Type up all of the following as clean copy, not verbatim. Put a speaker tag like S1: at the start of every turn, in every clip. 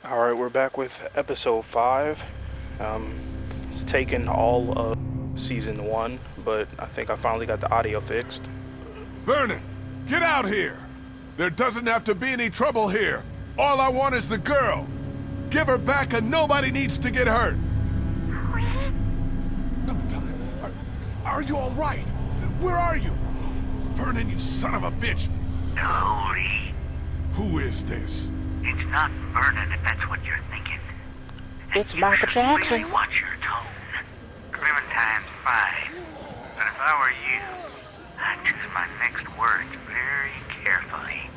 S1: Alright, we're back with episode 5. It's taken all of season 1, but I think I finally got the audio fixed.
S2: Vernon, get out here! There doesn't have to be any trouble here. All I want is the girl. Give her back and nobody needs to get hurt. Clementine, are you all right? Where are you? Vernon, you son of a bitch!
S3: Cody.
S2: Who is this?
S3: It's not Vernon, if that's what you're thinking.
S1: It's Michael Jackson.
S3: Really watch your tone. Clementine's fine. But if I were you, I'd choose my next words very carefully.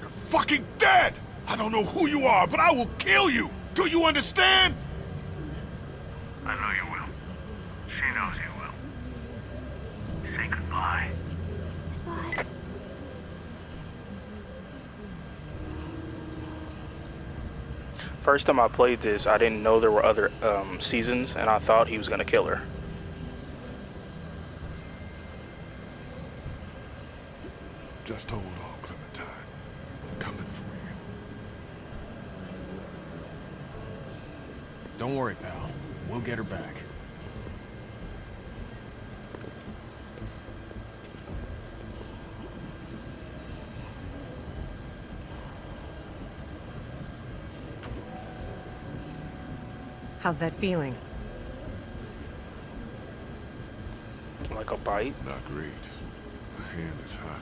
S2: You're fucking dead! I don't know who you are, but I will kill you! Do you understand?
S3: I know you will. She knows you will. Say goodbye.
S4: Bye.
S1: First time I played this, I didn't know there were other seasons, and I thought he was going to kill her.
S2: Just hold on, Clementine. I'm coming for you.
S5: Don't worry, pal. We'll get her back.
S6: How's that feeling?
S1: Like a bite.
S2: Not great. My hand is hot.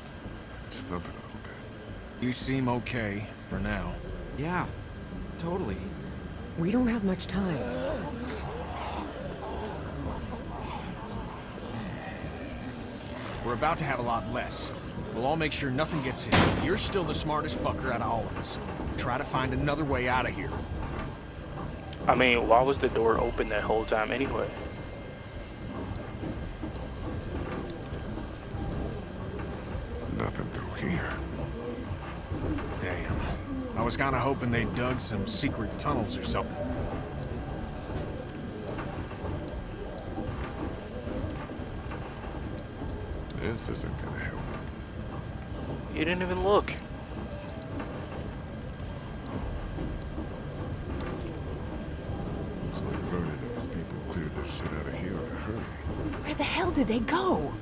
S2: It's thumping a little bit.
S5: You seem okay, for now.
S7: Yeah, totally.
S6: We don't have much time.
S5: We're about to have a lot less. We'll all make sure nothing gets in. You're still the smartest fucker out of all of us. Try to find another way out of here.
S1: I mean, why was the door open that whole time anyway?
S2: Nothing through here.
S5: Damn. I was kinda hoping they dug some secret tunnels or something.
S2: This isn't gonna help.
S1: You didn't even look.
S2: Looks like Vernon and his people cleared their shit out of here in a hurry.
S6: Where the hell did they go?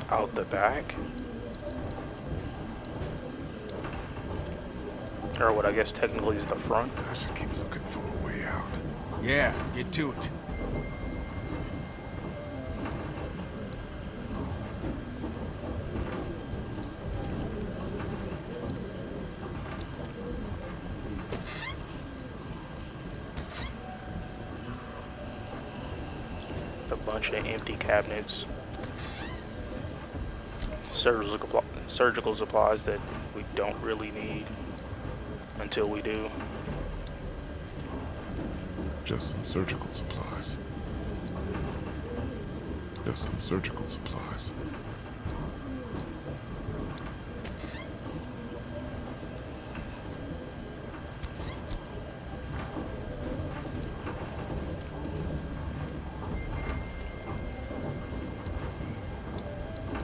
S1: Out the back? Or what I guess technically is the front.
S2: I should keep looking for a way out.
S5: Yeah, get to it.
S1: A bunch of empty cabinets. Surgical supplies that we don't really need until we do.
S2: Just some surgical supplies. Just some surgical supplies.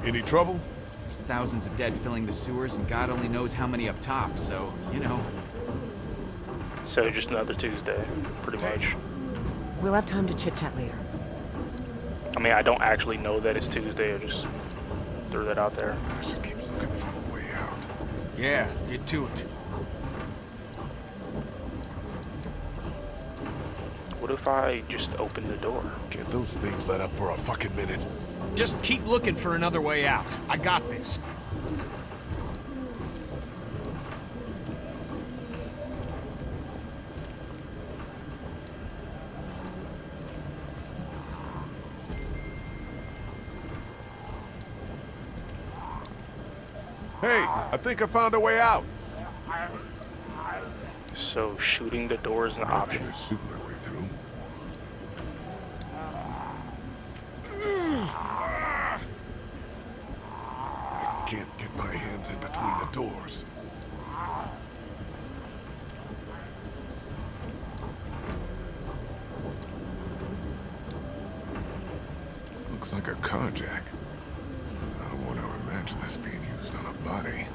S2: Any trouble?
S7: There's thousands of dead filling the sewers, and God only knows how many up top, so, you know.
S1: So just another Tuesday, pretty much.
S6: We'll have time to chit-chat later.
S1: I mean, I don't actually know that it's Tuesday, I just threw that out there.
S2: I should keep looking for a way out.
S5: Yeah, get to it.
S1: What if I just open the door?
S2: Get those things let up for a fucking minute.
S5: Just keep looking for another way out. I got this.
S2: Hey, I think I found a way out.
S1: So shooting the door is an option.
S2: I'm shoot my way through. I can't get my hands in between the doors. Looks like a car jack. I don't want to imagine this being used on a body.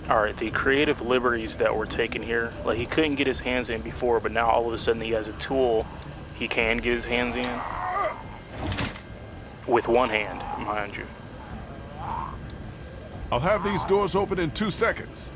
S1: Alright, the creative liberties that were taken here, like he couldn't get his hands in before, but now all of a sudden he has a tool he can get his hands in. With one hand, mind you.
S2: I'll have these doors open in 2 seconds.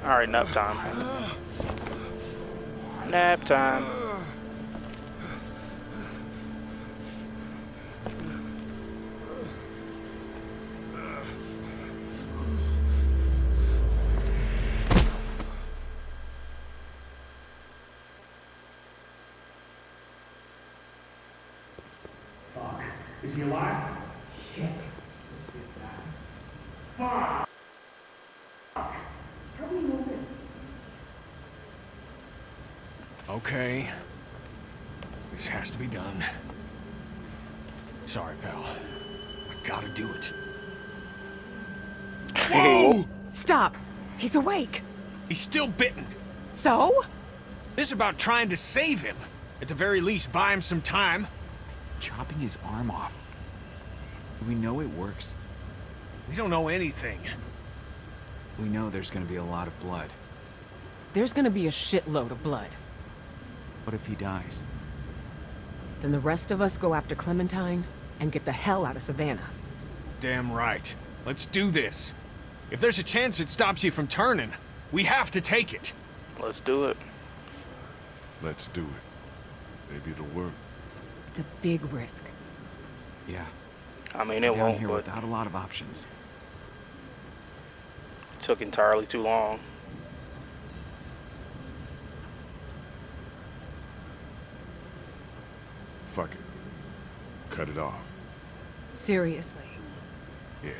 S1: Alright, nap time. Nap time.
S4: Fuck. Is he alive? Shit. This is bad. Fuck! Help me move it.
S5: Okay. This has to be done. Sorry, pal. I gotta do it.
S2: Whoa!
S6: Stop! He's awake!
S5: He's still bitten.
S6: So?
S5: This is about trying to save him. At the very least, buy him some time.
S7: Chopping his arm off. We know it works.
S5: We don't know anything.
S7: We know there's gonna be a lot of blood.
S6: There's gonna be a shitload of blood.
S7: What if he dies?
S6: Then the rest of us go after Clementine and get the hell out of Savannah.
S5: Damn right. Let's do this. If there's a chance it stops you from turning, we have to take it.
S1: Let's do it.
S2: Let's do it. Maybe it'll work.
S6: It's a big risk.
S7: Yeah.
S1: I mean, it
S7: Down
S1: won't,
S7: here
S1: but
S7: without a lot of options.
S1: it took entirely too long.
S2: Fuck it. Cut it off.
S6: Seriously.
S2: Yeah.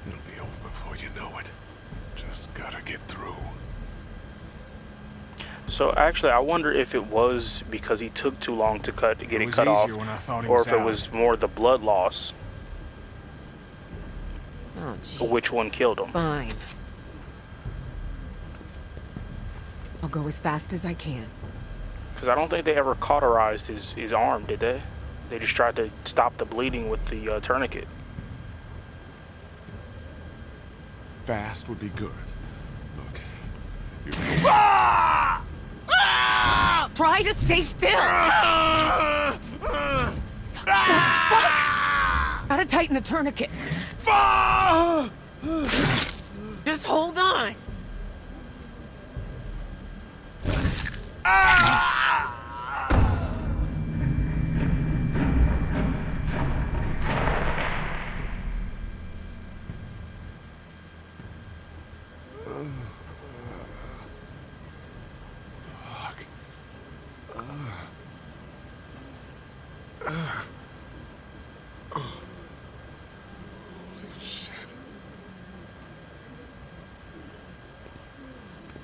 S2: It'll be over before you know it. Just gotta get through.
S1: So actually, I wonder if it was because he took too long to get it cut off,
S5: when I thought he
S1: or
S5: was
S1: if it
S5: out.
S1: was more the blood loss.
S6: Oh, Jesus.
S1: Which one killed him?
S6: Fine. I'll go as fast as I can.
S1: Because I don't think they ever cauterized his arm, did they? They just tried to stop the bleeding with the tourniquet.
S2: Fast would be good. Look. You
S6: Try to stay still! Gotta tighten the tourniquet. Just hold on.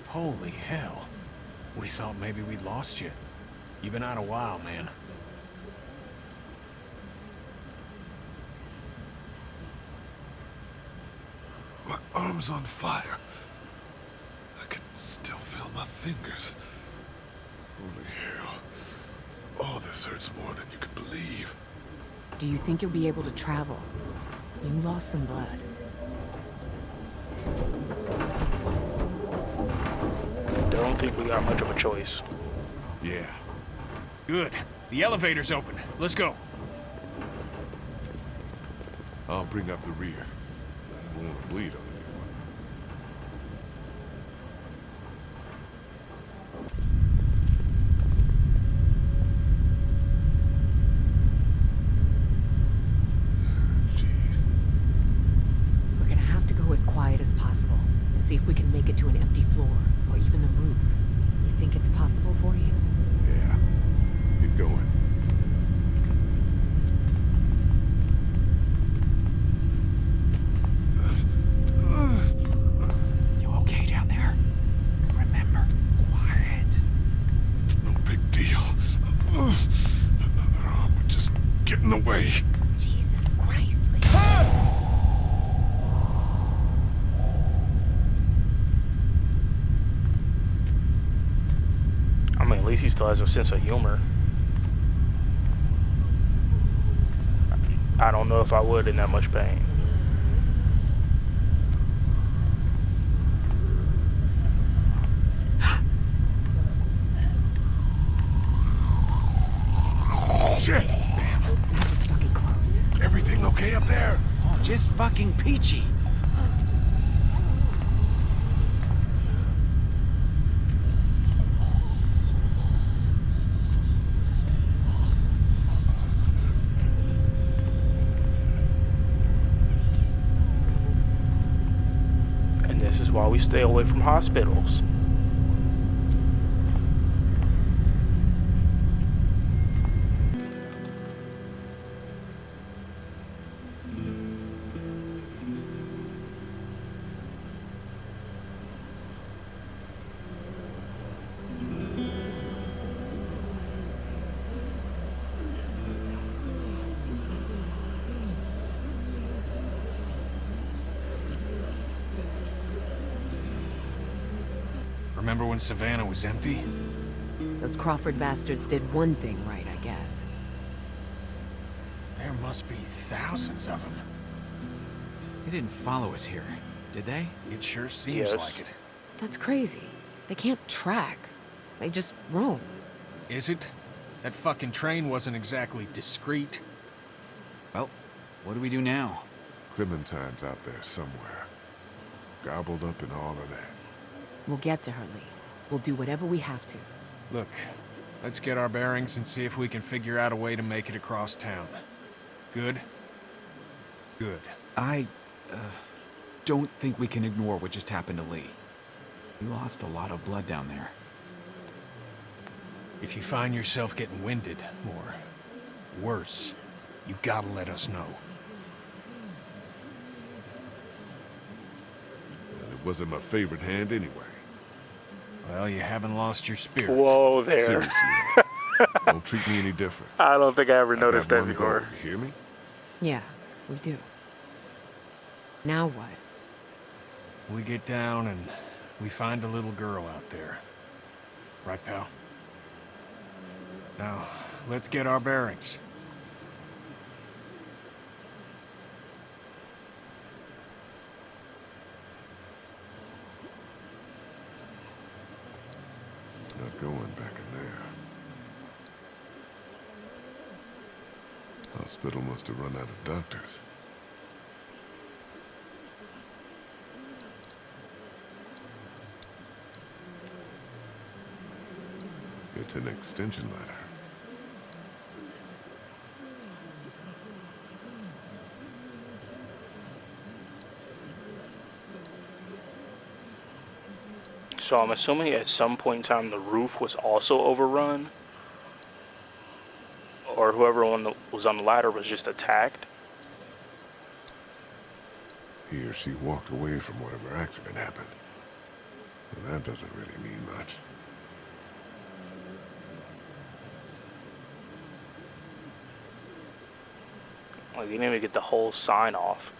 S5: Holy hell. We thought maybe we'd lost you. You've been out a while, man.
S2: My arm's on fire. I can still feel my fingers. Holy hell. Oh, this hurts more than you can believe.
S6: Do you think you'll be able to travel? You lost some blood.
S1: Don't think we got much of a choice.
S2: Yeah.
S5: Good. The elevator's open. Let's go.
S2: I'll bring up the rear. I don't want to bleed on anyone. Jeez.
S6: We're gonna have to go as quiet as possible and see if we can make it to an empty floor or even the roof. You think it's possible for you?
S2: Yeah. Get going. way.
S6: Jesus Christ, Lee.
S1: I mean, at least he still has a sense of humor. I don't know if I would in that much pain.
S2: Shit!
S6: That was fucking close.
S2: Everything okay up there?
S7: Oh, just fucking peachy.
S1: And this is why we stay away from hospitals.
S5: Remember when Savannah was empty?
S6: Those Crawford bastards did one thing right, I guess.
S5: There must be thousands of them.
S7: They didn't follow us here, did they?
S5: It sure seems
S1: Yes.
S5: like it.
S6: That's crazy. They can't track. They just roam.
S5: Is it? That fucking train wasn't exactly discreet.
S7: Well, what do we do now?
S2: Clementine's out there somewhere. Gobbled up in all of that.
S6: We'll get to her, Lee. We'll do whatever we have to.
S5: Look, let's get our bearings and see if we can figure out a way to make it across town. Good? Good.
S7: I don't think we can ignore what just happened to Lee. We lost a lot of blood down there.
S5: If you find yourself getting winded, or worse, you gotta let us know.
S2: And it wasn't my favorite hand anyway.
S5: Well, you haven't lost your spirit.
S1: Whoa there.
S2: Seriously, don't treat me any different.
S1: I don't think I ever
S2: I
S1: noticed
S2: got
S1: that
S2: one
S1: before.
S2: goal, you hear me?
S6: Yeah, we do. Now what?
S5: We get down and we find a little girl out there. Right, pal? Now, let's get our bearings.
S2: Not going back in there. Hospital must have run out of doctors. It's an extension ladder.
S1: So I'm assuming at some point in time the roof was also overrun, or whoever was on the ladder was just attacked.
S2: He or she walked away from whatever accident happened. Well, that doesn't really mean much.
S1: Like, you didn't even get the whole sign off.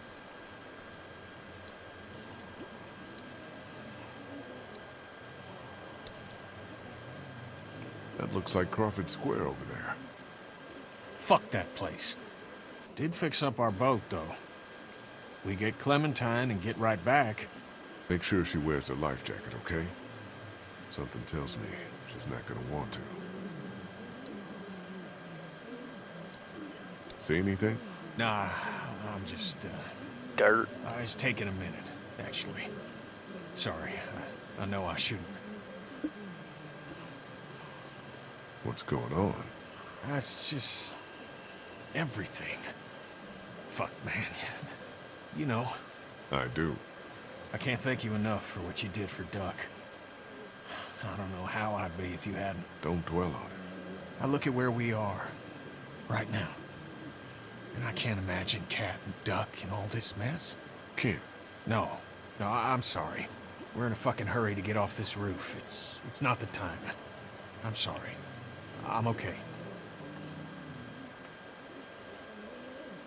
S2: That looks like Crawford Square over there.
S5: Fuck that place. Did fix up our boat, though. We get Clementine and get right back.
S2: Make sure she wears her life jacket, okay? Something tells me she's not gonna want to. See anything?
S5: Nah, I'm just,
S1: Dirt.
S5: it's taking a minute, actually. Sorry, I know I shouldn't.
S2: What's going on?
S5: That's just... everything. Fuck, man. You know,
S2: I do.
S5: I can't thank you enough for what you did for Duck. I don't know how I'd be if you hadn't.
S2: Don't dwell on it.
S5: I look at where we are, right now. And I can't imagine Cat and Duck in all this mess.
S2: Can't.
S5: No, I'm sorry. We're in a fucking hurry to get off this roof. It's not the time. I'm sorry. I'm okay.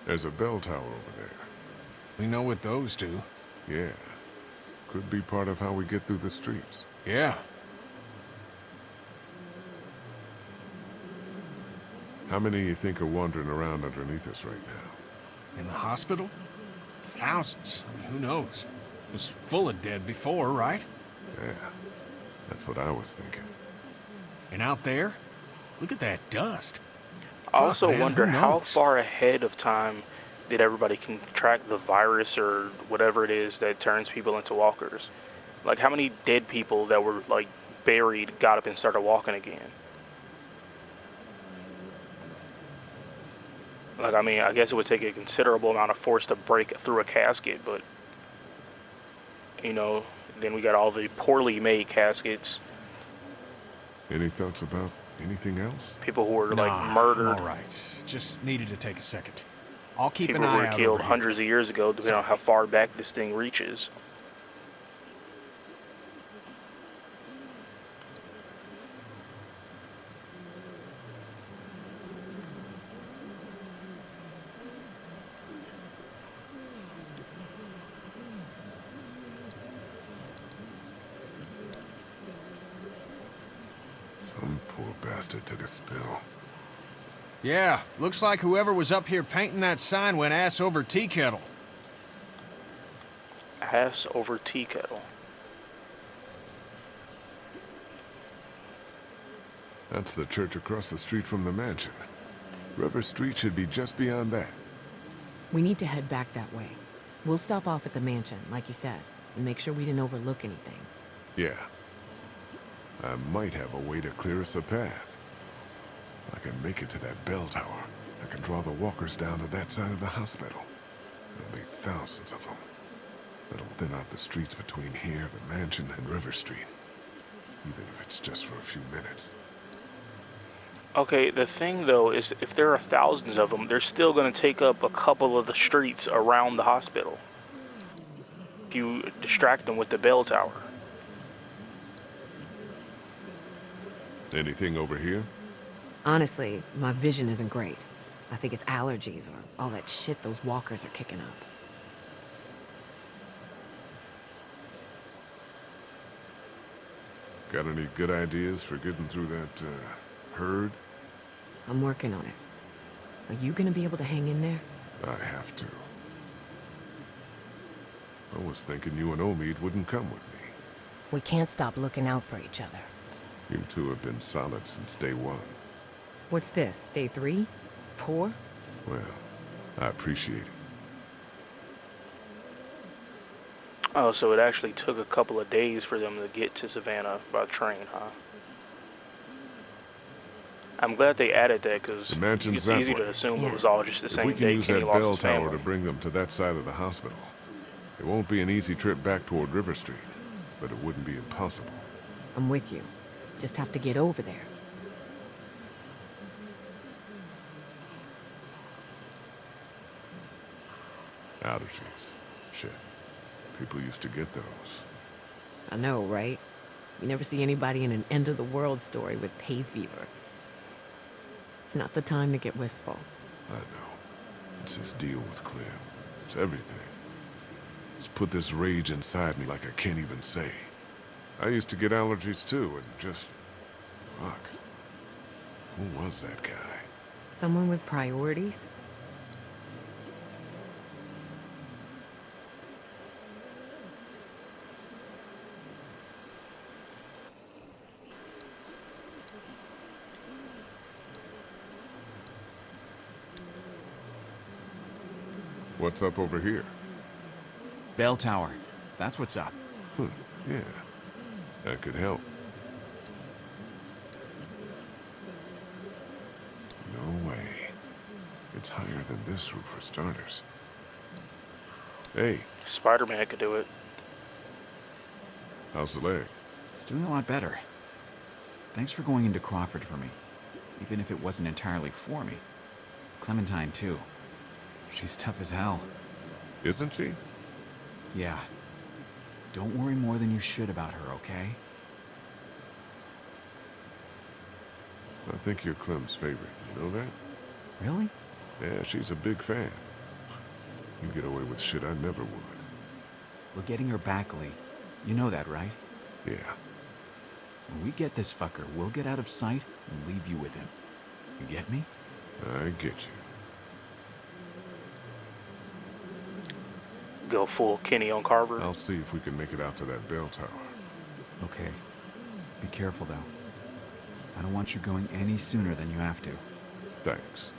S2: There's a bell tower over there.
S5: We know what those do.
S2: Yeah. Could be part of how we get through the streets.
S5: Yeah.
S2: How many you think are wandering around underneath us right now?
S5: In the hospital? Thousands. I mean, who knows? It was full of dead before, right?
S2: Yeah. That's what I was thinking.
S5: And out there? Look at that dust.
S1: I also
S5: man,
S1: wonder
S5: who
S1: how
S5: knows?
S1: far ahead of time did everybody contract the virus or whatever it is that turns people into walkers? Like, how many dead people that were, like, buried got up and started walking again? Like, I mean, I guess it would take a considerable amount of force to break through a casket, but, you know, then we got all the poorly made caskets,
S2: Any thoughts about anything else?
S1: people who were, like,
S5: Nah,
S1: murdered,
S5: All right. Just needed to take a second. I'll keep
S1: people
S5: an
S1: who
S5: eye
S1: were
S5: out
S1: killed
S5: over here.
S1: hundreds of years ago, depending on how far back this thing reaches.
S2: Some poor bastard took a spill.
S5: Yeah, looks like whoever was up here painting that sign went ass over tea kettle.
S1: Ass over tea kettle.
S2: That's the church across the street from the mansion. River Street should be just beyond that.
S6: We need to head back that way. We'll stop off at the mansion, like you said, and make sure we didn't overlook anything.
S2: Yeah. I might have a way to clear us a path. If I can make it to that bell tower, I can draw the walkers down to that side of the hospital. There'll be thousands of them. That'll thin out the streets between here, the mansion, and River Street. Even if it's just for a few minutes.
S1: Okay, the thing though is if there are thousands of them, they're still going to take up a couple of the streets around the hospital. If you distract them with the bell tower.
S2: Anything over here?
S6: Honestly, my vision isn't great. I think it's allergies or all that shit those walkers are kicking up.
S2: Got any good ideas for getting through that, herd?
S6: I'm working on it. Are you gonna be able to hang in there?
S2: I have to. I was thinking you and Omid wouldn't come with me.
S8: We can't stop looking out for each other.
S2: You two have been solid since day one.
S6: What's this, day 3? 4?
S2: Well, I appreciate it.
S1: Oh, so it actually took a couple of days for them to get to Savannah by train, huh? I'm glad they added that because
S2: The mansion's
S1: it's
S2: that
S1: easy
S2: way.
S1: to assume
S6: Yeah.
S1: it was all just the
S2: If
S1: same
S2: we can
S1: day
S2: use
S1: Kenny
S2: that
S1: lost
S2: bell
S1: his
S2: tower
S1: family.
S2: to bring them to that side of the hospital, it won't be an easy trip back toward River Street, but it wouldn't be impossible.
S6: I'm with you. Just have to get over there.
S2: Allergies. Shit. People used to get those.
S6: I know, right? You never see anybody in an end-of-the-world story with hay fever. It's not the time to get wistful.
S2: I know. It's this deal with Clem. It's everything. It's put this rage inside me like I can't even say. I used to get allergies too, and just... fuck. Who was that guy?
S6: Someone with priorities?
S2: What's up over here?
S7: Bell tower. That's what's up.
S2: Yeah. That could help. No way. It's higher than this roof for starters. Hey,
S1: Spider-Man could do it.
S2: how's the leg?
S7: It's doing a lot better. Thanks for going into Crawford for me, even if it wasn't entirely for me. Clementine, too. She's tough as hell.
S2: Isn't she?
S7: Yeah. Don't worry more than you should about her, okay?
S2: I think you're Clem's favorite. You know that?
S7: Really?
S2: Yeah, she's a big fan. You get away with shit I never would.
S7: We're getting her back, Lee. You know that, right?
S2: Yeah.
S7: When we get this fucker, we'll get out of sight and leave you with him. You get me?
S2: I get you.
S1: Go full Kenny on Carver.
S2: I'll see if we can make it out to that bell tower.
S7: Okay. Be careful, though. I don't want you going any sooner than you have to.
S2: Thanks.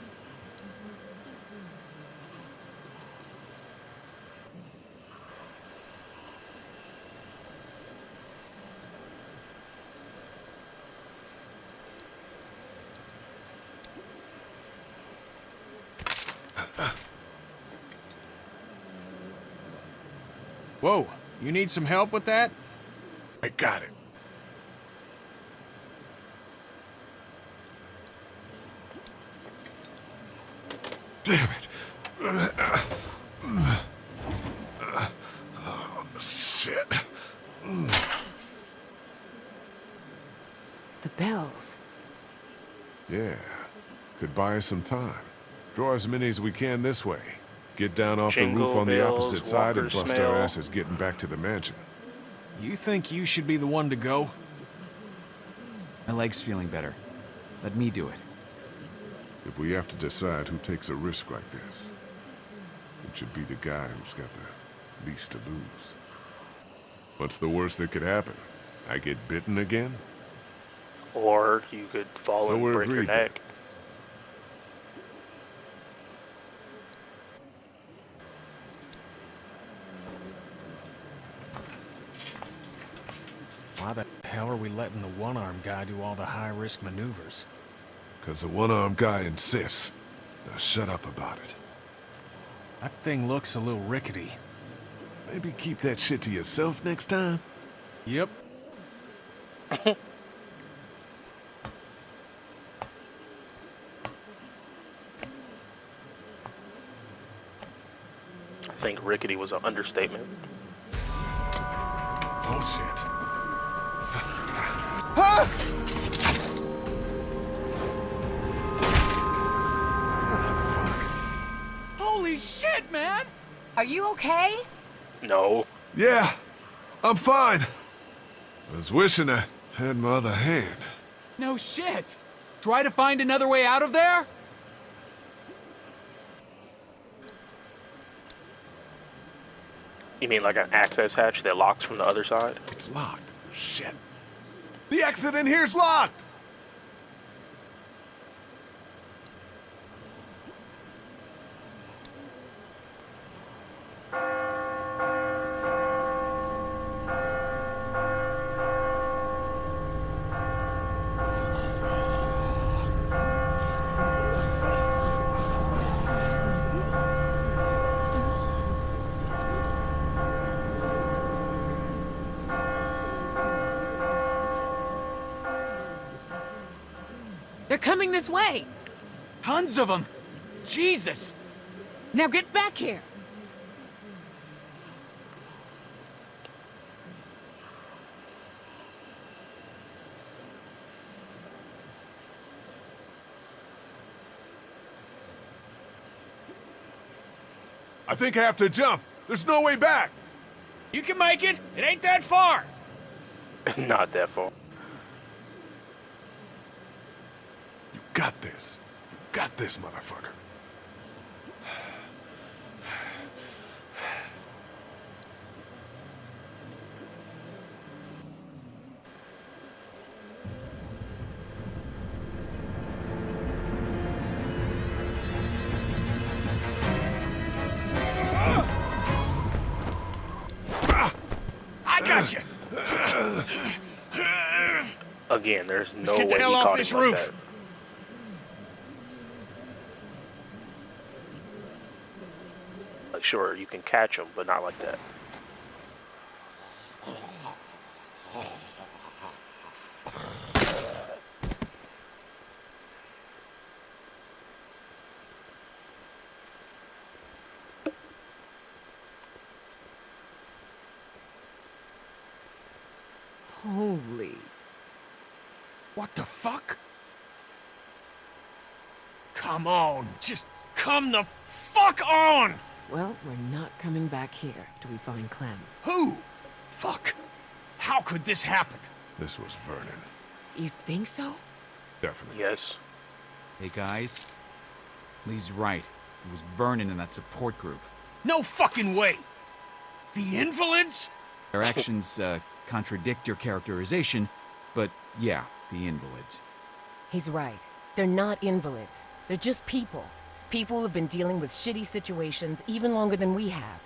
S5: Whoa, you need some help with that?
S2: I got it. Damn it. Oh, shit.
S6: The bells.
S2: Yeah. Could buy us some time. Draw as many as we can this way. Get down off the
S1: Jingle
S2: roof on the
S1: bells,
S2: opposite side and
S1: walker
S2: bust
S1: smell.
S2: our asses getting back to the mansion.
S5: You think you should be the one to go?
S7: My leg's feeling better. Let me do it.
S2: If we have to decide who takes a risk like this, it should be the guy who's got the least to lose. What's the worst that could happen? I get bitten again?
S1: Or you could fall
S2: So
S1: and
S2: we're
S1: break your
S2: agreed then.
S1: neck.
S5: Why the hell are we letting the one-armed guy do all the high-risk maneuvers?
S2: 'Cause the one-armed guy insists. Now shut up about it.
S5: That thing looks a little rickety.
S2: Maybe keep that shit to yourself next time?
S5: Yep.
S1: I think rickety was an understatement.
S2: Oh shit.
S7: Holy shit, man!
S6: Are you okay?
S1: No.
S2: Yeah, I'm fine. I was wishing I had my other hand.
S7: No shit! Try to find another way out of there?
S1: You mean like an access hatch that locks from the other side?
S2: It's locked. Shit. The exit in here's locked!
S6: They're coming this way.
S7: Tons of them! Jesus!
S6: Now get back here.
S2: I think I have to jump. There's no way back.
S5: You can make it. It ain't that far.
S1: Not that far.
S2: You got this. You got this, motherfucker.
S5: I got you.
S1: Again, there's no
S5: Let's get the
S1: way
S5: hell
S1: he
S5: off
S1: caught
S5: this
S1: him like
S5: roof.
S1: that. Like, sure, you can catch him, but not like that.
S6: Holy.
S5: What the fuck? Come on, just come the fuck on!
S6: Well, we're not coming back here after we find Clem.
S5: Who? Fuck. How could this happen?
S2: This was Vernon.
S6: You think so?
S2: Definitely.
S1: Yes.
S7: Hey guys, Lee's right. It was Vernon in that support group.
S5: No fucking way! The invalids?
S7: Their actions contradict your characterization, but yeah, the invalids.
S8: He's right. They're not invalids. They're just people. People who've been dealing with shitty situations even longer than we have.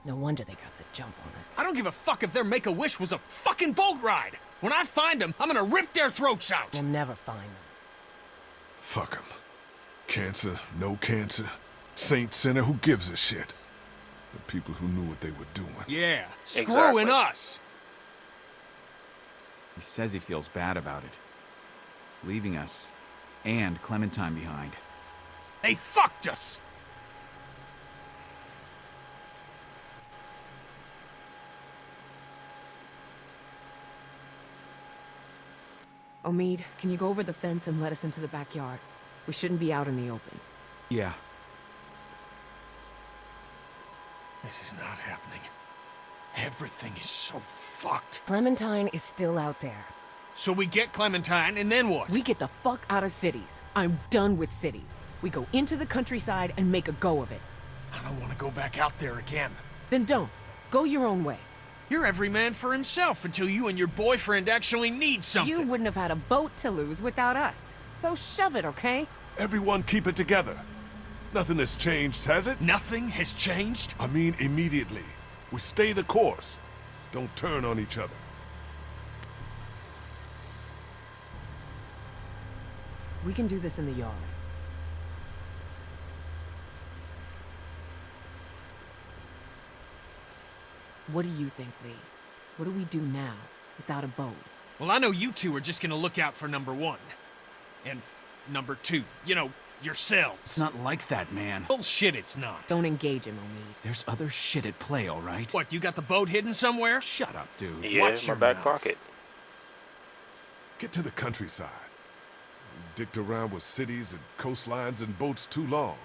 S8: No wonder they got the jump on us.
S5: I don't give a fuck if their Make-A-Wish was a fucking boat ride! When I find them, I'm gonna rip their throats out!
S8: We'll never find them.
S2: Fuck 'em. Cancer, no cancer. Saint, sinner, who gives a shit? The people who knew what they were doing.
S5: Yeah, screwing us!
S7: He says he feels bad about it. Leaving us and Clementine behind.
S5: They fucked us!
S6: Omid, can you go over the fence and let us into the backyard? We shouldn't be out in the open.
S7: Yeah.
S5: This is not happening. Everything is so fucked.
S8: Clementine is still out there.
S5: So we get Clementine, and then what?
S6: We get the fuck out of cities. I'm done with cities. We go into the countryside and make a go of it.
S5: I don't want to go back out there again.
S6: Then don't. Go your own way.
S5: You're every man for himself until you and your boyfriend actually need something.
S6: You wouldn't have had a boat to lose without us. So shove it, okay?
S2: Everyone keep it together. Nothing has changed, has it?
S5: Nothing has changed?
S2: I mean, immediately. We stay the course. Don't turn on each other.
S6: We can do this in the yard. What do you think, Lee? What do we do now, without a boat?
S5: Well, I know you two are just gonna look out for number one. And number two. You know, yourselves.
S7: It's not like that, man.
S5: Bullshit, it's not.
S6: Don't engage him, Omid.
S7: There's other shit at play, all right?
S5: What, you got the boat hidden somewhere?
S7: Shut up, dude.
S1: Yeah,
S5: Watch
S1: in my
S5: your
S1: back
S5: mouth.
S1: pocket.
S2: Get to the countryside. You dicked around with cities and coastlines and boats too long.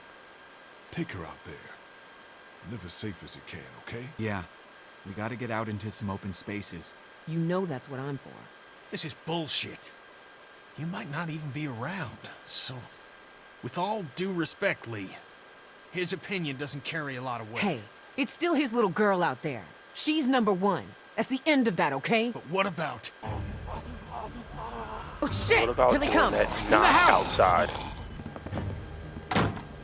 S2: Take her out there. Live as safe as you can, okay?
S7: Yeah. We gotta get out into some open spaces.
S6: You know that's what I'm for.
S5: This is bullshit. You might not even be around, so... With all due respect, Lee, his opinion doesn't carry a lot of weight.
S6: Hey, it's still his little girl out there. She's number one. That's the end of that, okay?
S5: But what about...
S6: Oh shit!
S1: What about
S6: Here they
S1: doing
S6: come!
S1: that
S6: In the
S1: not
S6: house!
S1: outside?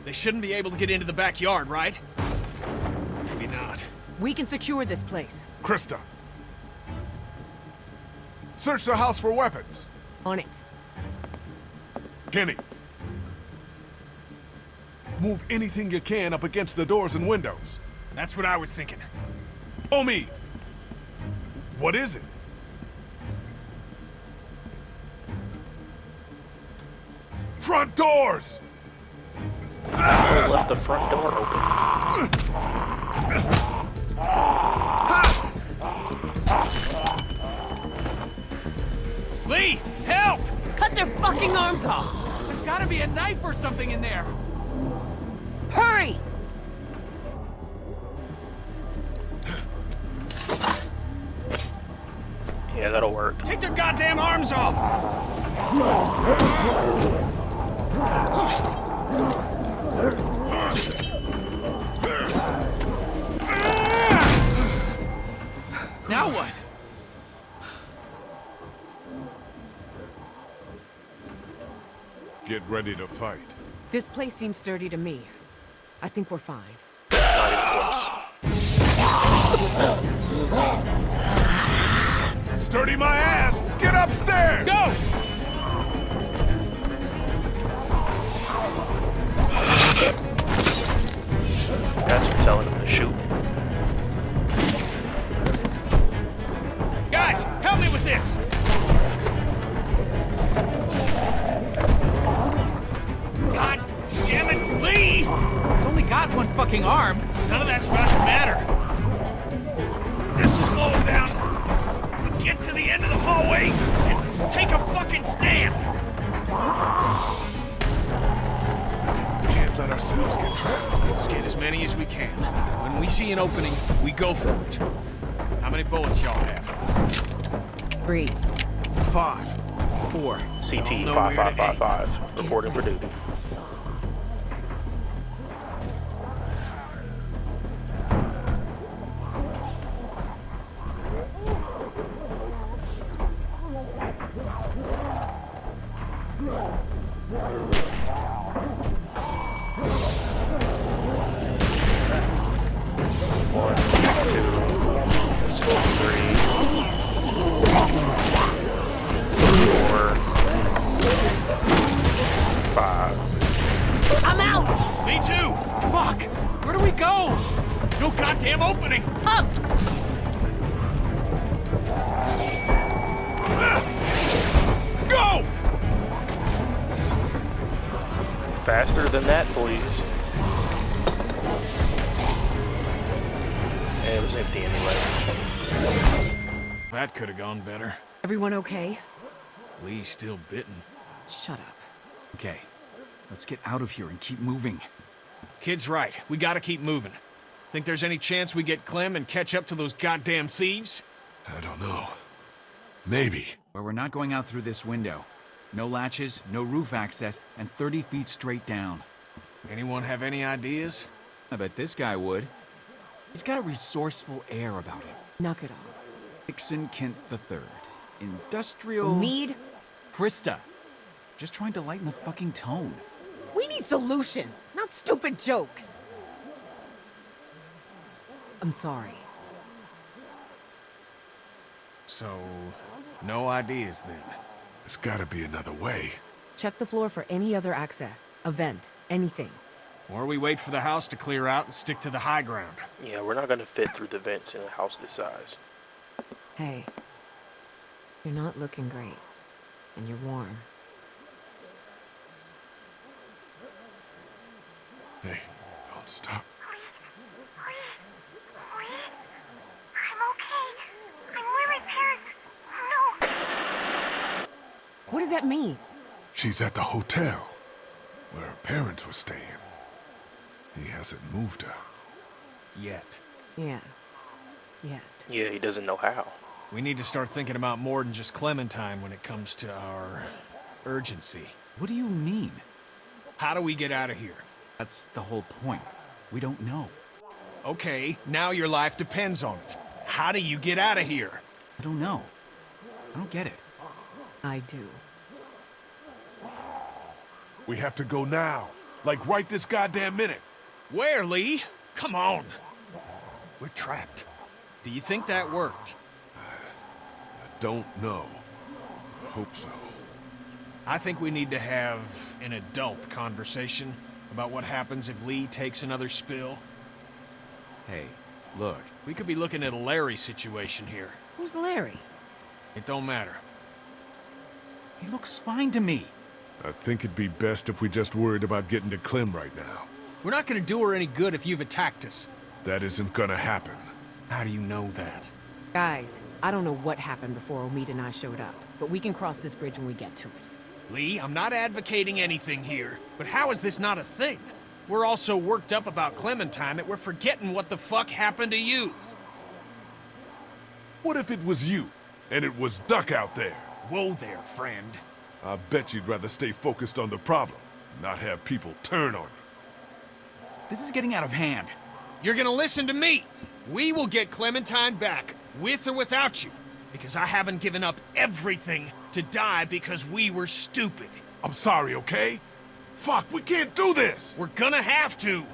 S5: They shouldn't be able to get into the backyard, right? Maybe not.
S6: We can secure this place.
S2: Krista! Search the house for weapons!
S6: On it.
S2: Kenny! Move anything you can up against the doors and windows.
S5: That's what I was thinking.
S2: Omi! What is it? Front doors!
S1: I left the front door open.
S5: Lee, help!
S6: Cut their fucking arms off!
S7: There's gotta be a knife or something in there.
S6: Hurry!
S1: Yeah, that'll work.
S5: Take their goddamn arms off!
S7: Now what?
S2: Get ready to fight.
S6: This place seems sturdy to me. I think we're fine.
S1: Not even close.
S2: Sturdy my ass! Get upstairs!
S5: Go!
S1: That's for telling them to shoot.
S5: Guys, help me with this! God damn it, Lee!
S7: It's only got one fucking arm.
S5: None of that's about to matter. This will slow him down. Get to the end of the hallway and take a fucking stand.
S2: Can't let ourselves get trapped.
S5: Let's get as many as we can. an opening, we go for it. How many bullets y'all have?
S6: 3.
S7: 5. 4.
S1: CT
S5: know where to
S1: 5555. Reporting for duty. One, two, three, 4, 5.
S8: I'm out!
S5: Me too! Fuck! Where do we go? No goddamn opening!
S8: Up!
S5: Go!
S1: Faster than that, please. It was empty anyway.
S5: That could have gone better.
S6: Everyone okay?
S5: Lee's still bitten.
S6: Shut up.
S7: Okay, let's get out of here and keep moving.
S5: Kid's right. We gotta keep moving. Think there's any chance we get Clem and catch up to those goddamn thieves?
S2: I don't know. Maybe.
S7: Where we're not going out through this window. No latches, no roof access, and 30 feet straight down.
S5: Anyone have any ideas?
S7: I bet this guy would. He's got a resourceful air about him.
S6: Knock it off.
S7: Dixon Kent III. Industrial...
S6: Mead?
S7: Krista. Just trying to lighten the fucking tone.
S6: We need solutions, not stupid jokes. I'm sorry.
S5: So, no ideas then.
S2: There's gotta be another way.
S6: Check the floor for any other access, a vent, anything.
S5: Or we wait for the house to clear out and stick to the high ground.
S1: Yeah, we're not gonna fit through the vents in a house this size.
S6: Hey, you're not looking great, and you're warm.
S2: Hey, don't stop.
S3: I'm okay. I'm where my parents. No.
S6: What did that mean?
S2: She's at the hotel, where her parents were staying. He hasn't moved her.
S5: Yet.
S6: Yeah. Yet.
S1: Yeah, he doesn't know how.
S5: We need to start thinking about more than just Clementine when it comes to our urgency.
S7: What do you mean?
S5: How do we get out of here?
S7: That's the whole point. We don't know.
S5: Okay, now your life depends on it. How do you get out of here?
S7: I don't know. I don't get it.
S6: I do.
S2: We have to go now. Like right this goddamn minute.
S5: Where, Lee? Come on. We're trapped. Do you think that worked?
S2: I don't know. I hope so.
S5: I think we need to have an adult conversation about what happens if Lee takes another spill.
S7: Hey, look.
S5: We could be looking at a Larry situation here.
S6: Who's Larry?
S5: It don't matter.
S7: He looks fine to me.
S2: I think it'd be best if we just worried about getting to Clem right now.
S5: We're not gonna do her any good if you've attacked us.
S2: That isn't gonna happen.
S5: How do you know that?
S6: Guys, I don't know what happened before Omid and I showed up, but we can cross this bridge when we get to it.
S5: Lee, I'm not advocating anything here, but how is this not a thing? We're all so worked up about Clementine that we're forgetting what the fuck happened to you.
S2: What if it was you, and it was Duck out there?
S5: Whoa there, friend.
S2: I bet you'd rather stay focused on the problem, not have people turn on you.
S7: This is getting out of hand.
S5: You're gonna listen to me. We will get Clementine back, with or without you, because I haven't given up everything to die because we were stupid.
S2: I'm sorry, okay? Fuck, we can't do this!
S5: We're gonna have to.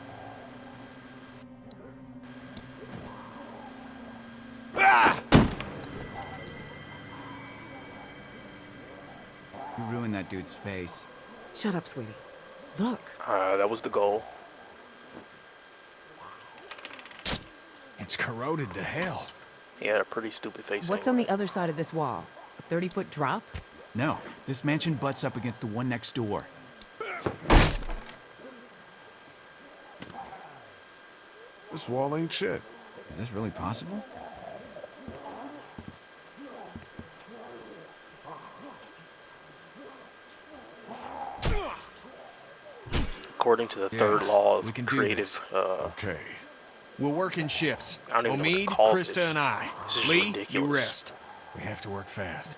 S2: Ah!
S7: You ruined that dude's face.
S6: Shut up, sweetie. Look.
S1: That was the goal.
S5: It's corroded to hell.
S1: He had a pretty stupid face.
S6: What's on
S1: anyway.
S6: the other side of this wall? A 30-foot drop?
S7: No, this mansion butts up against the one next door.
S2: This wall ain't shit.
S7: Is this really possible?
S1: According to the
S5: Yeah,
S1: third law
S5: we
S1: of
S5: can do
S1: creative,
S2: Okay.
S5: We'll work in shifts.
S1: I don't even know what to
S5: Omid,
S1: call
S5: Krista,
S1: this.
S5: and I.
S1: This is
S5: Lee,
S1: ridiculous.
S5: you rest. We have to work fast.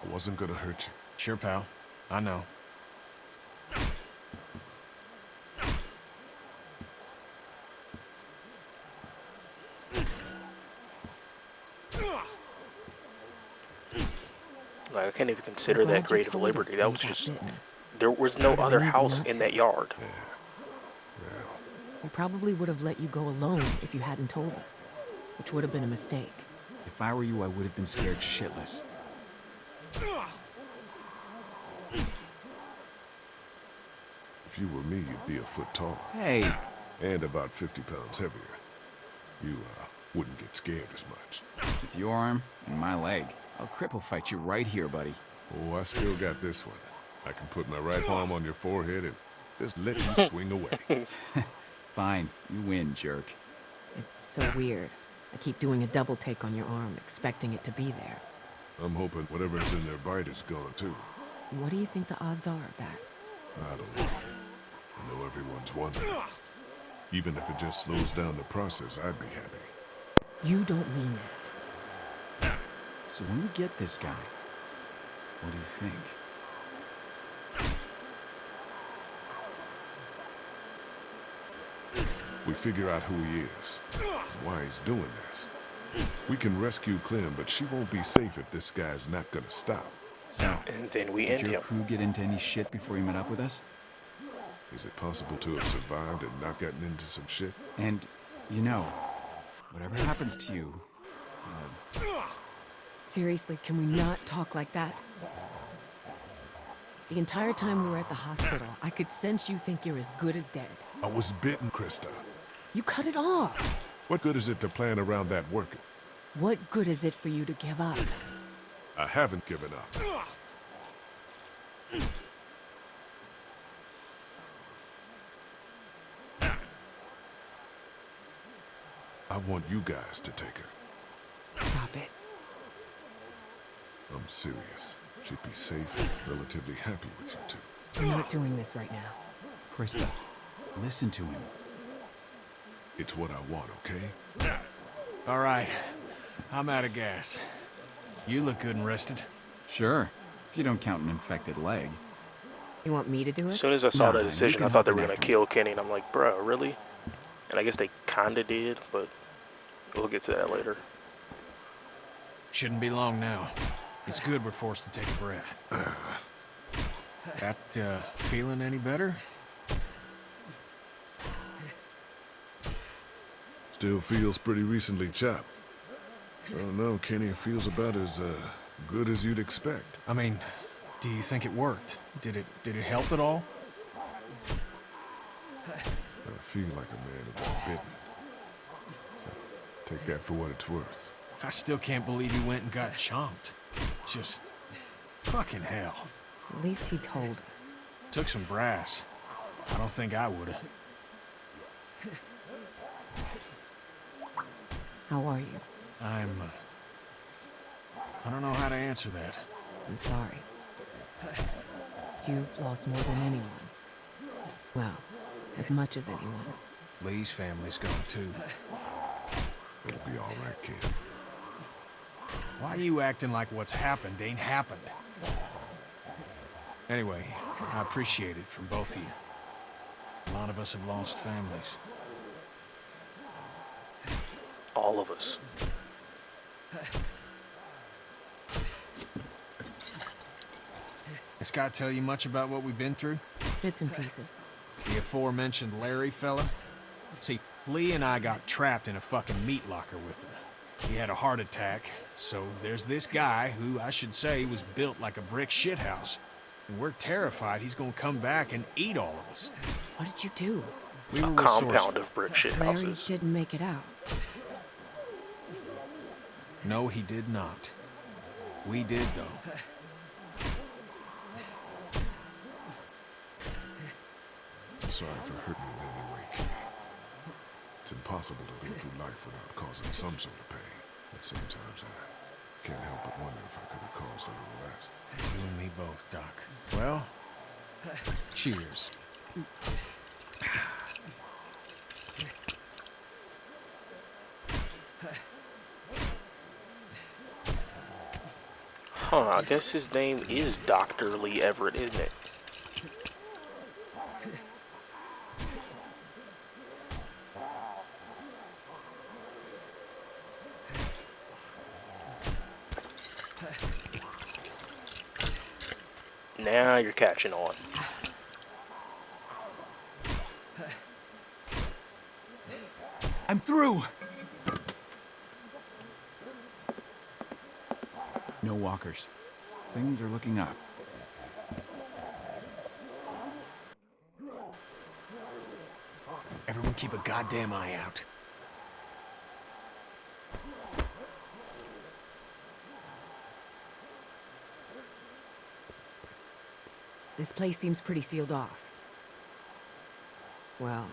S2: I wasn't gonna hurt you.
S5: Sure, pal. I know.
S1: Like, I can't even consider
S6: I'm
S1: that
S6: glad you
S1: great of a
S6: told us
S1: liberty.
S6: when
S1: That
S6: you
S1: was
S6: got
S1: just...
S6: bitten.
S1: There was no
S6: Would've been
S1: other
S6: easy
S1: house
S6: not
S1: in
S6: to.
S1: that yard.
S2: Well,
S6: We probably would have let you go alone if you hadn't told us, which would have been a mistake.
S7: If I were you, I would have been scared shitless.
S2: if you were me, you'd be a foot taller.
S7: Hey,
S2: And about 50 pounds heavier. You, wouldn't get scared as much.
S7: with your arm and my leg, I'll cripple fight you right here, buddy.
S2: Oh, I still got this one. I can put my right palm on your forehead and just let you swing away.
S7: Fine, you win, jerk.
S6: It's so weird. I keep doing a double take on your arm, expecting it to be there.
S2: I'm hoping whatever's in their bite is gone too.
S6: What do you think the odds are of that?
S2: I don't know. I know everyone's wondering. Even if it just slows down the process, I'd be happy.
S6: You don't mean that.
S7: So when we get this guy, what do you think?
S2: We figure out who he is, why he's doing this. We can rescue Clem, but she won't be safe if this guy's not gonna stop.
S7: So,
S1: And then we
S7: did
S1: end
S7: your
S1: him.
S7: crew get into any shit before you met up with us?
S2: Is it possible to have survived and not gotten into some shit?
S7: And, you know, whatever happens to you,
S6: Seriously, can we not talk like that? The entire time we were at the hospital, I could sense you think you're as good as dead.
S2: I was bitten, Krista.
S6: You cut it off.
S2: What good is it to plan around that working?
S6: What good is it for you to give up?
S2: I haven't given up. I want you guys to take her.
S6: Stop it.
S2: I'm serious. She'd be safe, relatively happy with you two.
S6: We're not doing this right now.
S7: Krista, listen to him.
S2: It's what I want, okay?
S5: All right. I'm out of gas. You look good and rested.
S7: Sure, if you don't count an infected leg.
S6: You want me to do
S1: As
S6: it?
S1: soon as I saw
S7: Nah,
S1: that
S7: you
S1: decision,
S7: can
S1: I thought they
S7: hop
S1: were
S7: in
S1: going to
S7: after
S1: kill Kenny, and I'm like, bruh, really? And I guess they kinda did, but we'll get to that later.
S5: Shouldn't be long now. It's good we're forced to take a breath. That, feeling any better?
S2: Still feels pretty recently chopped. So no, Kenny feels about as good as you'd expect.
S5: I mean, do you think it worked? Did it help at all?
S2: I feel like a man who got bitten. So take that for what it's worth.
S5: I still can't believe you went and got chomped. Just fucking hell.
S6: At least he told us.
S5: Took some brass. I don't think I would've.
S6: How are you?
S5: I don't know how to answer that.
S6: I'm sorry. You've lost more than anyone. Well, as much as anyone.
S5: Lee's family's gone too.
S2: It'll be all right, kid.
S5: Why are you acting like what's happened ain't happened? Anyway, I appreciate it from both of you. A lot of us have lost families.
S1: All of us.
S5: Did Scott tell you much about what we've been through?
S6: Bits and pieces.
S5: The aforementioned Larry fella? See, Lee and I got trapped in a fucking meat locker with him. He had a heart attack, so there's this guy who, I should say, was built like a brick shithouse. And we're terrified he's gonna come back and eat all of us.
S6: What did you do?
S5: We
S1: A
S5: were
S1: compound
S5: resourceful.
S1: of brick shit
S6: Larry
S1: houses.
S6: didn't make it out.
S5: No, he did not. We did, though.
S2: I'm sorry for hurting you in any way, Kenny. It's impossible to live through life without causing some sort of pain. But sometimes I Can't help but wonder if I could have caused a little less.
S5: You and me both, Doc. Well, cheers.
S1: Huh, I guess his name is Dr. Lee Everett, isn't it? Now you're catching on.
S5: I'm through!
S7: No walkers. Things are looking up.
S5: Everyone keep a goddamn eye out.
S6: This place seems pretty sealed off. Well...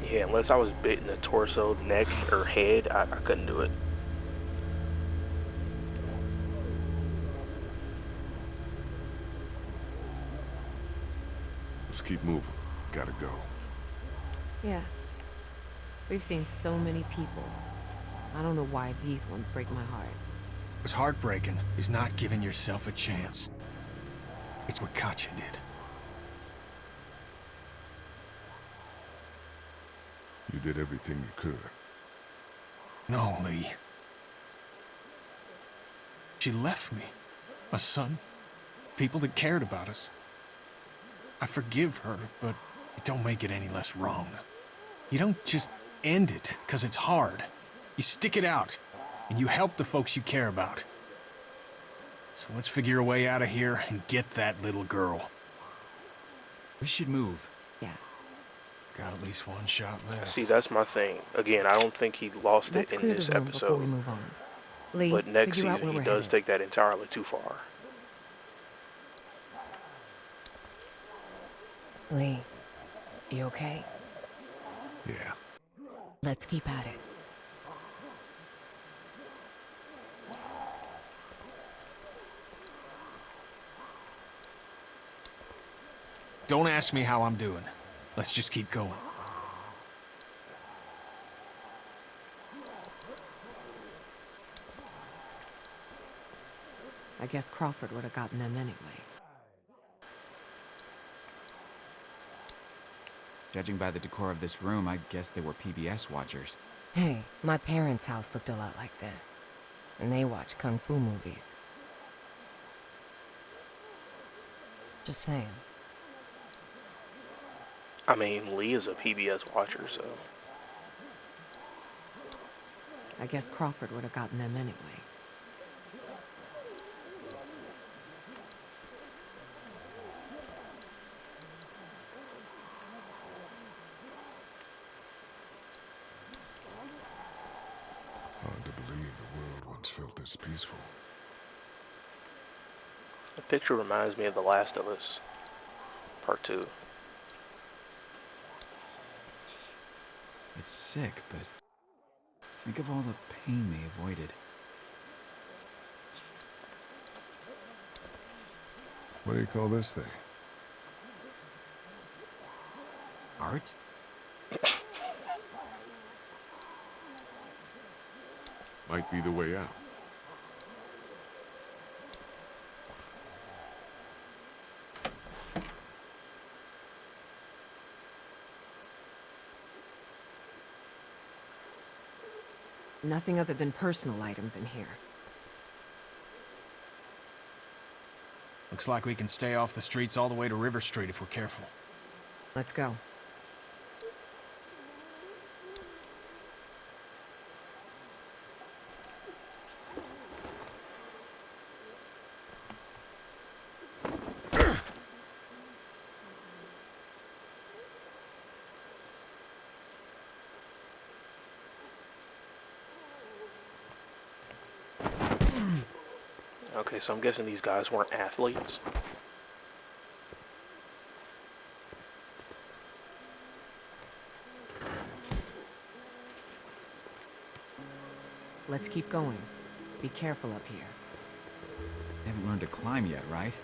S1: Yeah, unless I was bit in the torso, neck, or head, I couldn't do it.
S2: Let's keep moving. Gotta go.
S6: yeah. We've seen so many people. I don't know why these ones break my heart.
S5: What's heartbreaking is not giving yourself a chance. It's what Katya did.
S2: You did everything you could.
S5: No, Lee. She left me. A son. People that cared about us. I forgive her, but it don't make it any less wrong. You don't just end it, 'cause it's hard. You stick it out, and you help the folks you care about. So let's figure a way out of here and get that little girl.
S7: We should move.
S6: Yeah.
S5: Got at least one shot left.
S1: See, that's my thing. Again, I don't think he lost
S6: Let's
S1: it in
S6: clear
S1: this
S6: the room before we
S1: episode.
S6: move on. Lee,
S1: But next
S6: figure out
S1: season,
S6: where
S1: he
S6: we're
S1: does
S6: headed.
S1: take that entirely too far.
S6: Lee, you okay?
S2: Yeah.
S6: Let's keep at it.
S5: Don't ask me how I'm doing. Let's just keep going.
S6: I guess Crawford would have gotten them anyway.
S7: Judging by the decor of this room, I guess they were PBS watchers.
S6: Hey, my parents' house looked a lot like this. And they watch kung fu movies. Just saying.
S1: I mean, Lee is a PBS watcher, so...
S6: I guess Crawford would have gotten them anyway.
S2: Hard to believe the world once felt this peaceful.
S1: The picture reminds me of The Last of Us, Part 2.
S7: It's sick, but think of all the pain they avoided.
S2: What do you call this thing?
S7: Art?
S2: Might be the way out.
S6: Nothing other than personal items in here.
S5: Looks like we can stay off the streets all the way to River Street if we're careful.
S6: Let's go.
S1: Okay, so I'm guessing these guys weren't athletes.
S6: Let's keep going. Be careful up here.
S7: Haven't learned to climb yet, right?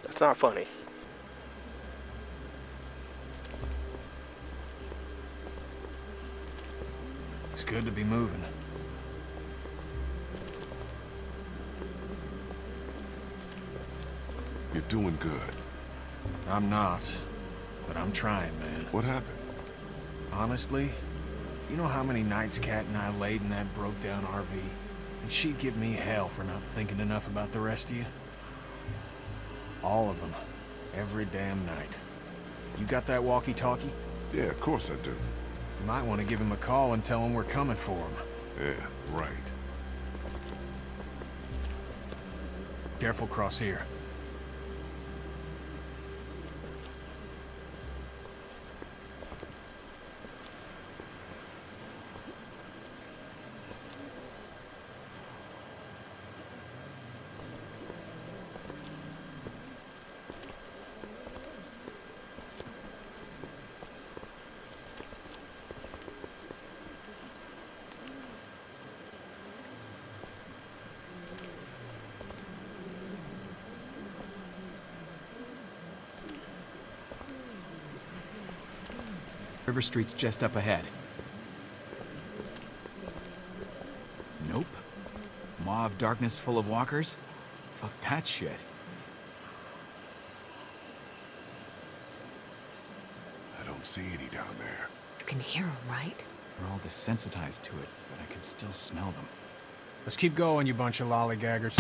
S1: That's not funny.
S5: It's good to be moving.
S2: You're doing good.
S5: I'm not, but I'm trying, man.
S2: What happened?
S5: Honestly, you know how many nights Kat and I laid in that broke-down RV? And she'd give me hell for not thinking enough about the rest of you? All of them. Every damn night. You got that walkie-talkie?
S2: Yeah, of course I do.
S5: You might want to give him a call and tell him we're coming for him.
S2: Yeah, right.
S5: Careful cross here.
S7: River Street's just up ahead. Nope. Maw of darkness full of walkers? Fuck that shit.
S2: I don't see any down there.
S6: You can hear them, right?
S7: We're all desensitized to it, but I can still smell them.
S5: Let's keep going, you bunch of lollygaggers.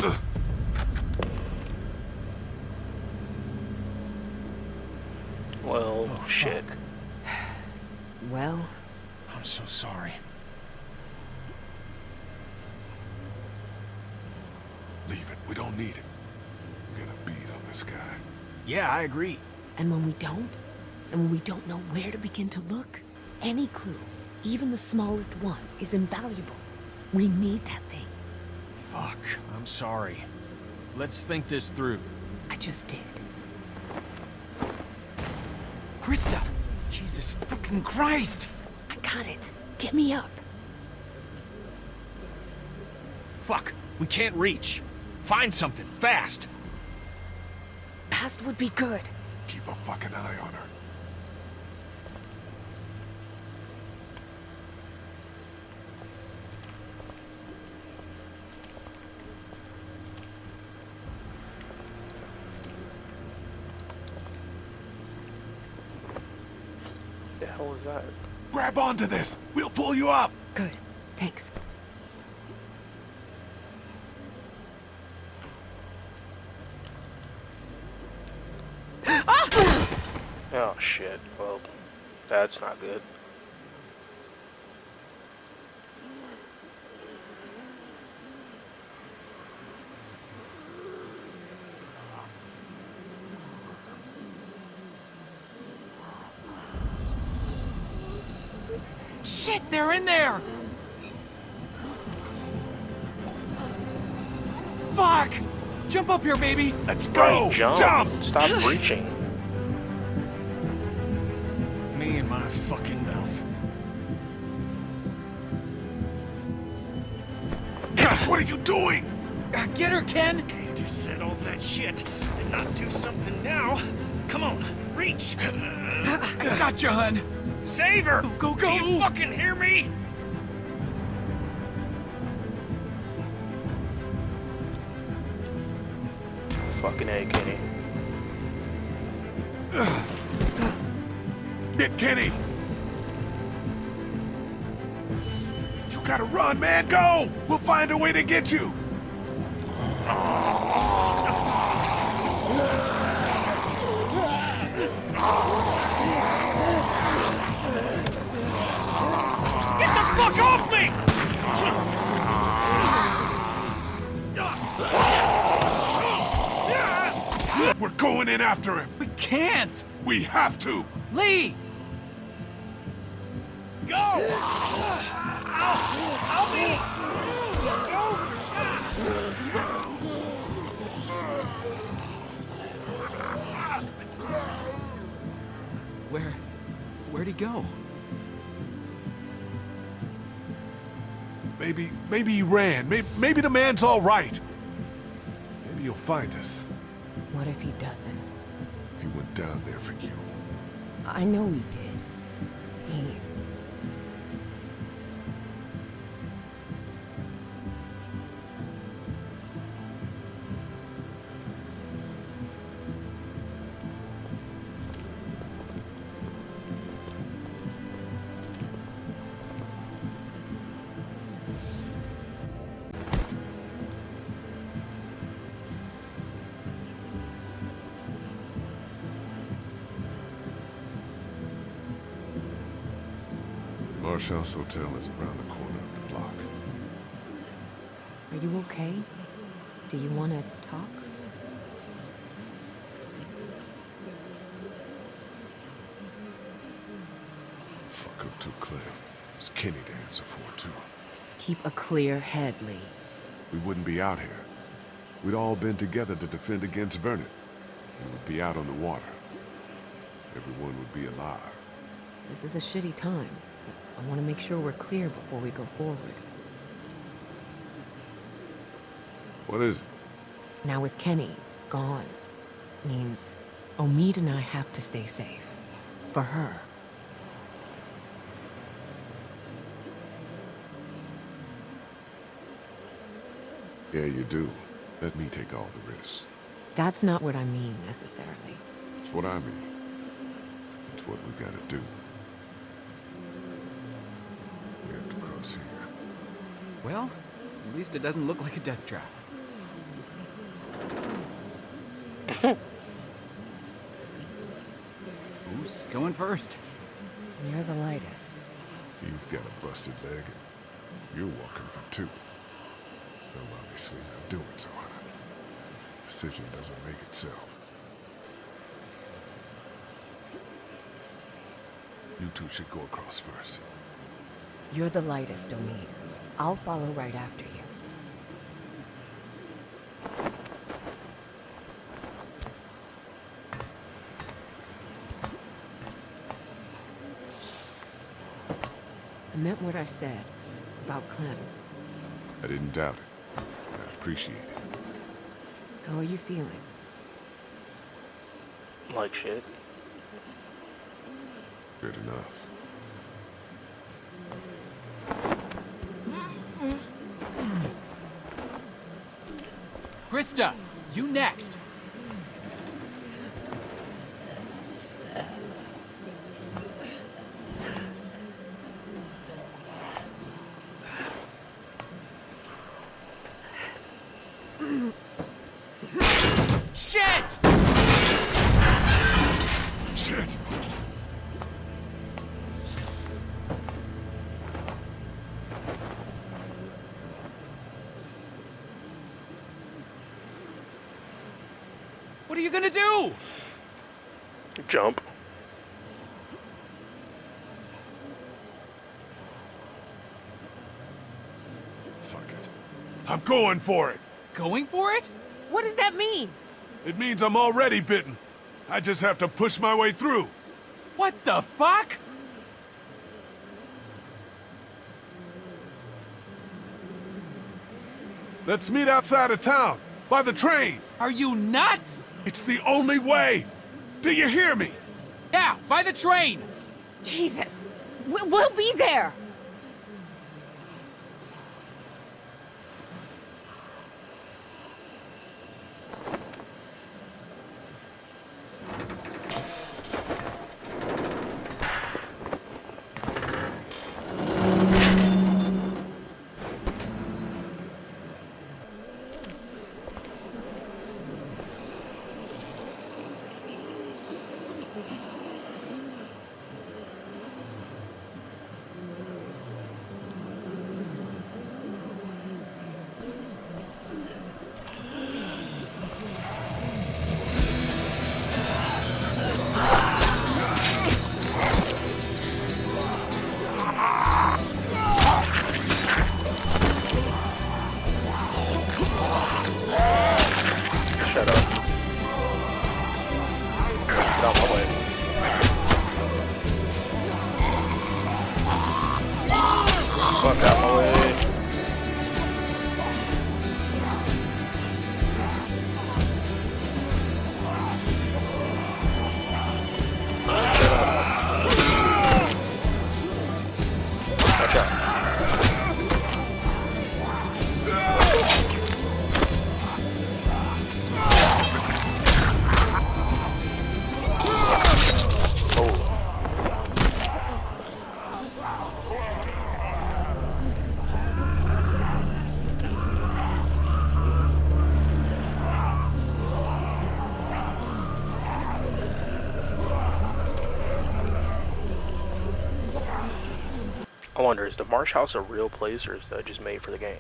S1: Well,
S5: Oh,
S1: shit.
S5: fuck.
S6: Well,
S5: I'm so sorry.
S2: Leave it. We don't need it. We're gonna beat on this guy.
S5: Yeah, I agree.
S6: and when we don't, and when we don't know where to begin to look, any clue, even the smallest one, is invaluable. We need that thing.
S5: Fuck, I'm sorry. Let's think this through.
S6: I just did.
S7: Krista! Jesus fucking Christ!
S6: I got it. Get me up.
S5: Fuck, we can't reach. Find something, fast.
S6: Past would be good.
S2: Keep a fucking eye on her.
S1: The hell is that?
S2: Grab onto this. We'll pull you up.
S6: Good. Thanks.
S1: Oh shit. Well, that's not good.
S7: Shit, they're in there! Fuck! Jump up here, baby!
S2: Let's go.
S1: Right, jump.
S2: Jump.
S1: Stop reaching.
S5: Me and my fucking mouth.
S2: What are you doing?
S7: Get her, Ken!
S5: Just said all that shit and not do something now. Come on, reach.
S7: Gotcha, hun!
S5: Save her!
S7: Go, go!
S5: Do you fucking hear me?
S1: Fucking A, Kenny.
S2: Get Kenny. You gotta run, man. Go. We'll find a way to get you.
S5: Get the fuck off me!
S2: We're going in after him.
S7: We can't!
S2: We have to.
S7: Lee!
S5: Go! I'll be... Go!
S7: Where'd he go?
S2: Maybe he ran. Maybe the man's all right. Maybe he'll find us.
S6: What if he doesn't?
S2: He went down there for you.
S6: I know he did. He...
S2: Marshall's Hotel is around the corner of the block.
S6: Are you okay? Do you want to talk?
S2: Fuck up too clear. It's Kenny to answer for, too.
S6: Keep a clear head, Lee.
S2: We wouldn't be out here. We'd all been together to defend against Vernon. We would be out on the water. Everyone would be alive.
S6: This is a shitty time. I want to make sure we're clear before we go forward.
S2: What is it?
S6: Now with Kenny gone, means Omid and I have to stay safe. For her.
S2: Yeah, you do. Let me take all the risks.
S6: That's not what I mean, necessarily.
S2: It's what I mean. It's what we gotta do. We have to cross here.
S7: Well, at least it doesn't look like a death trap. Who's going first?
S6: You're the lightest.
S2: He's got a busted leg, and you're walking for two. Though obviously not doing so hot. Decision doesn't make itself. You two should go across first.
S6: You're the lightest, Omid. I'll follow right after you. I meant what I said about Clem.
S2: I didn't doubt it. I appreciate it.
S6: How are you feeling?
S1: Like shit.
S2: Good enough.
S7: Krista, you next. Shit!
S2: Shit!
S7: What are you gonna do?
S1: Jump.
S2: Fuck it. I'm going for it!
S7: Going for it?
S6: What does that mean?
S2: It means I'm already bitten. I just have to push my way through.
S7: What the fuck?
S2: Let's meet outside of town, by the train.
S7: Are you nuts?
S2: It's the only way. Do you hear me?
S7: Yeah, by the train.
S6: Jesus! We'll be there!
S1: Shut up. Get out my way. I wonder, is the Marsh House a real place, or is that just made for the game?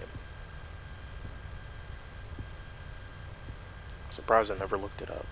S1: I'm surprised I never looked it up.